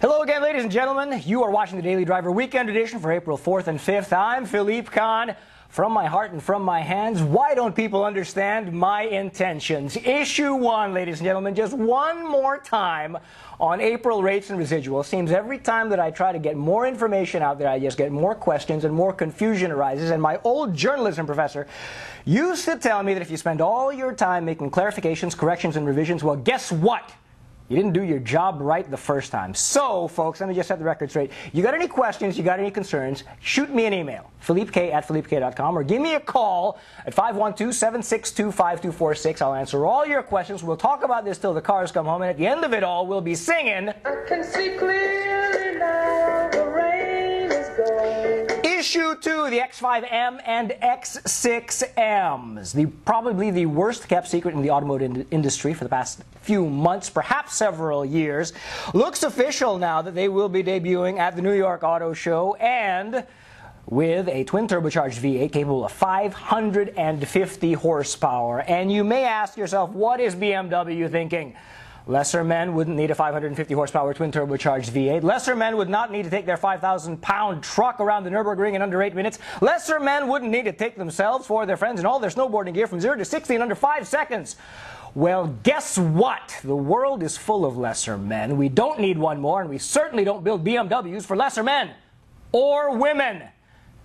Hello again, ladies and gentlemen. You are watching the Daily Driver Weekend Edition for April 4th and 5th. I'm Philippe Kahn. From my heart and from my hands, why don't people understand my intentions? Issue 1, ladies and gentlemen, just one more time on April rates and residuals. Seems every time that I try to get more information out there, I just get more questions and more confusion arises. And my old journalism professor used to tell me that if you spend all your time making clarifications, corrections, and revisions, well, guess what? You didn't do your job right the first time. So, folks, let me just set the record straight. You got any questions, you got any concerns, shoot me an email, philippek@philippek.com, or give me a call at 512-762-5246. I'll answer all your questions. We'll talk about this till the cars come home, and at the end of it all, we'll be singing, I can see clearly now the rain is gone. Issue 2, the X5M and X6Ms. Probably the worst kept secret in the automotive industry for the past few months, perhaps several years. Looks official now that they will be debuting at the New York Auto Show, and with a twin turbocharged V8 capable of 550 horsepower. And you may ask yourself, what is BMW thinking? Lesser men wouldn't need a 550 horsepower twin turbocharged V8. Lesser men would not need to take their 5,000-pound truck around the Nürburgring in under 8 minutes. Lesser men wouldn't need to take themselves or their friends and all their snowboarding gear from 0 to 60 in under 5 seconds. Well, guess what? The world is full of lesser men. We don't need one more, and we certainly don't build BMWs for lesser men or women.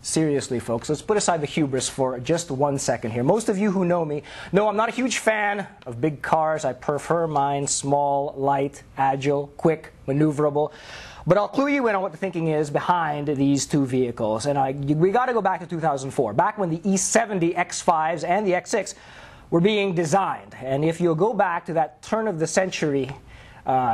Seriously, folks, let's put aside the hubris for just 1 second here. Most of you who know me know I'm not a huge fan of big cars. I prefer mine small, light, agile, quick, maneuverable. But I'll clue you in on what the thinking is behind these two vehicles. And we got to go back to 2004, back when the E70 X5s and the X6 were being designed. And if you'll go back to that turn of the century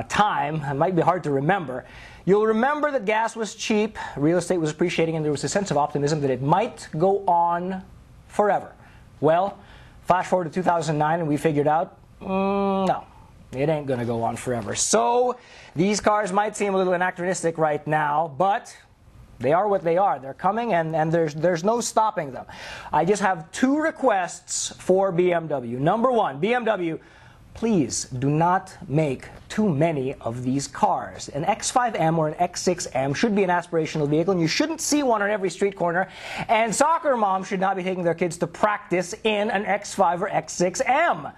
time, it might be hard to remember, you'll remember that gas was cheap, real estate was appreciating, and there was a sense of optimism that it might go on forever. Well, flash forward to 2009 and we figured out, no, it ain't going to go on forever. So these cars might seem a little anachronistic right now, but they are what they are. They're coming, and there's no stopping them. I just have 2 requests for BMW. Number 1, BMW, please do not make too many of these cars. An X5M or an X6M should be an aspirational vehicle, and you shouldn't see one on every street corner. And soccer moms should not be taking their kids to practice in an X5 or X6M.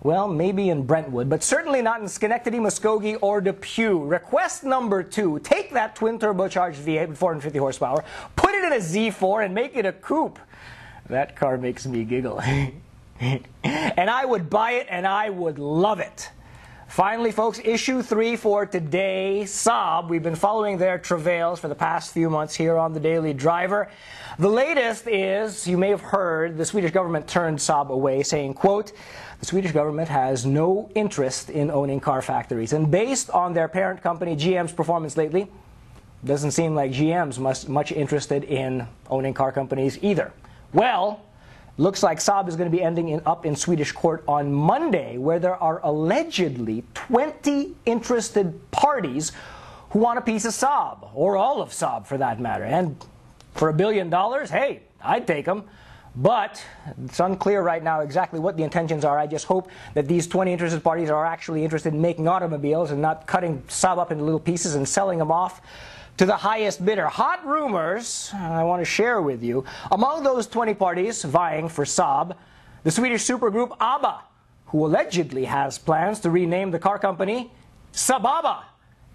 Well, maybe in Brentwood, but certainly not in Schenectady, Muskogee, or Depew. Request number 2, take that twin turbocharged V8 with 450 horsepower, put it in a Z4, and make it a coupe. That car makes me giggle. And I would buy it, and I would love it. Finally, folks, issue 3 for today, Saab. We've been following their travails for the past few months here on the Daily Driver. The latest is, you may have heard, the Swedish government turned Saab away, saying, quote, the Swedish government has no interest in owning car factories. And based on their parent company, GM's performance lately, doesn't seem like GM's much interested in owning car companies either. Well, looks like Saab is going to be ending up in Swedish court on Monday, where there are allegedly 20 interested parties who want a piece of Saab, or all of Saab for that matter. And for $1 billion, hey, I'd take them. But it's unclear right now exactly what the intentions are. I just hope that these 20 interested parties are actually interested in making automobiles and not cutting Saab up into little pieces and selling them off to the highest bidder. Hot rumors I want to share with you. Among those 20 parties vying for Saab, the Swedish supergroup ABBA, who allegedly has plans to rename the car company SAABABBA,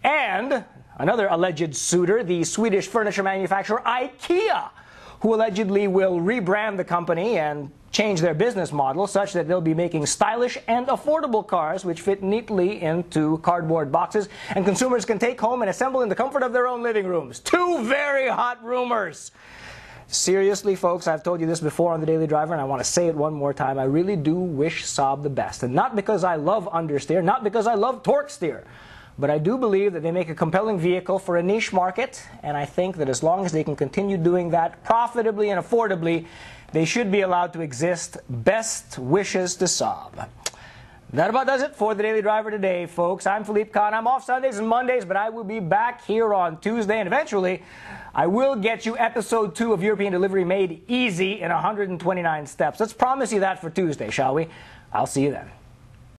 and another alleged suitor, the Swedish furniture manufacturer IKEA, who allegedly will rebrand the company and change their business model such that they'll be making stylish and affordable cars which fit neatly into cardboard boxes and consumers can take home and assemble in the comfort of their own living rooms. 2 very hot rumors. Seriously, folks, I've told you this before on the Daily Driver, and I want to say it one more time. I really do wish Saab the best. And not because I love understeer, not because I love torque steer, but I do believe that they make a compelling vehicle for a niche market, and I think that as long as they can continue doing that profitably and affordably, they should be allowed to exist. Best wishes to Saab. That about does it for the Daily Driver today, folks. I'm Philippe Kahn. I'm off Sundays and Mondays, but I will be back here on Tuesday, and eventually I will get you episode 2 of European Delivery Made Easy in 129 steps. Let's promise you that for Tuesday, shall we? I'll see you then.